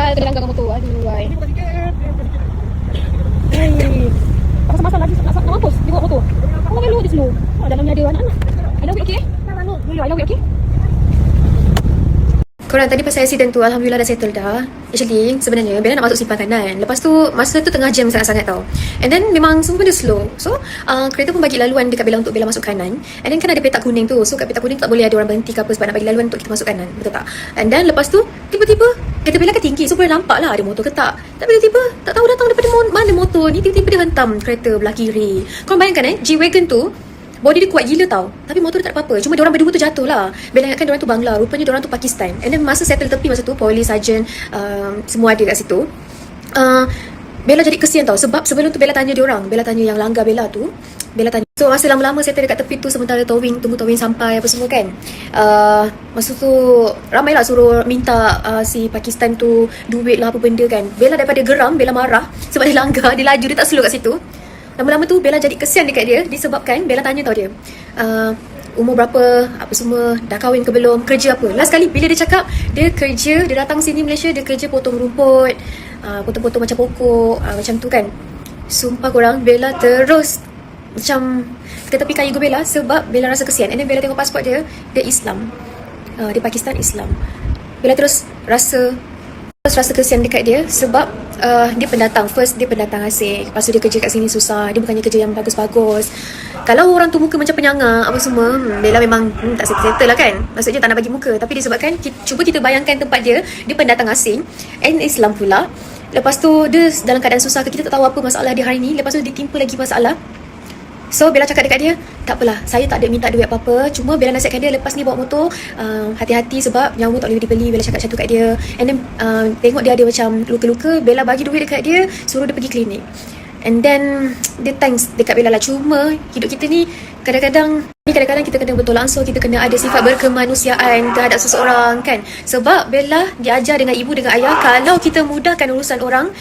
Sial, kena langgar motor. Aduh, wai. Apa semasa lagi nak mampus dia bawa motor. Kau main di slow. Dalamnya ada anak-anak. I love you, okay? I love you, okay? Korang tadi pasal accident tu, Alhamdulillah dah settle dah. Actually, sebenarnya Bella nak masuk simpang kanan. Lepas tu, masa tu tengah jam sangat-sangat tau. And then, memang semua benda slow. So, kereta pun bagi laluan dekat Bella untuk Bella masuk kanan. And then, kan ada petak kuning tu. So, kat petak kuning tak boleh ada orang berhenti ke apa sebab nak bagi laluan untuk kita masuk kanan. Betul tak? And then, lepas tu, tiba-tiba, kereta Bella kan tinggi. So, boleh nampak lah ada motor ke tak. Tapi tiba-tiba, tak tahu datang daripada mana motor ni. Tiba-tiba dia hentam kereta belah kiri. Korang bayangkan G-Wagon tu, body dia kuat gila tau. Tapi motor dia tak ada apa-apa. Cuma diorang berdua tu jatuh lah. Bella ingatkan diorang tu Bangla. Rupanya diorang tu Pakistan. And then masa settle tepi masa tu, polis, sarjan, semua ada kat situ. Bella jadi kesian tau. Sebab sebelum tu Bella tanya diorang. Bella tanya yang langgar Bella tu. Bella tanya. So masa lama-lama settle dekat tepi tu, sementara towing, tunggu towing sampai apa semua kan. Masa tu ramai lah suruh minta si Pakistan tu duit lah apa benda kan. Bella daripada geram, Bella marah. Sebab dia langgar, dia laju, dia tak slow kat situ. Lama-lama tu Bella jadi kesian dekat dia disebabkan Bella tanya tau dia, umur berapa, apa semua, dah kahwin ke belum, kerja apa. Last kali bila dia cakap dia kerja, dia datang sini Malaysia, dia kerja potong rumput, potong-potong macam pokok, macam tu kan. Sumpah korang, Bella terus macam ke tepi kayu Bella sebab Bella rasa kesian. And then Bella tengok pasport dia, dia Islam, dia Pakistan Islam. Bella terus rasa kesian dekat dia sebab dia pendatang. First dia pendatang asing, lepas tu dia kerja kat sini susah. Dia bukannya kerja yang bagus-bagus. Kalau orang tu muka macam penyangga apa semua, Bella memang tak settle lah kan. Maksudnya tak nak bagi muka. Tapi disebabkan cuba kita bayangkan tempat dia pendatang asing and Islam pula. Lepas tu dia dalam keadaan susah, kita tak tahu apa masalah dia hari ni. Lepas tu ditimpa lagi masalah. So Bella cakap dekat dia, tak apalah, saya tak ada minta duit apa-apa. Cuma Bella nasihatkan dia lepas ni bawa motor, hati-hati sebab nyawa tak boleh dibeli. Bella cakap macam tu kat dia. And then tengok dia ada macam luka-luka, Bella bagi duit dekat dia, suruh dia pergi klinik. And then dia thanks dekat Bella lah. Cuma hidup kita ni kadang-kadang kita kena bertolak ansur, kita kena ada sifat berkemanusiaan terhadap seseorang kan. Sebab Bella diajar dengan ibu, dengan ayah, kalau kita mudahkan urusan orang,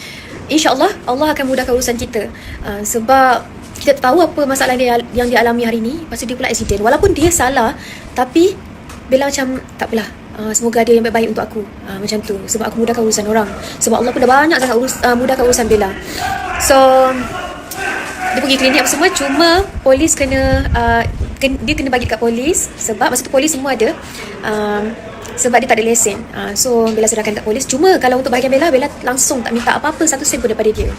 InsyaAllah Allah akan mudahkan urusan kita. Sebab kita tak tahu apa masalah dia yang dia alami hari ni. Lepas tu dia pula accident. Walaupun dia salah, tapi Bella macam tak apalah, semoga ada yang baik-baik untuk aku, macam tu. Sebab aku mudahkan urusan orang. Sebab Allah pun dah banyak sangat mudahkan urusan Bella. So dia pergi klinik apa semua. Cuma polis dia kena bagi dekat polis. Sebab masa tu polis semua ada, sebab dia tak ada lesen. So Bella serahkan dekat polis. Cuma kalau untuk bahagian Bella langsung tak minta apa-apa, satu sen pun daripada dia.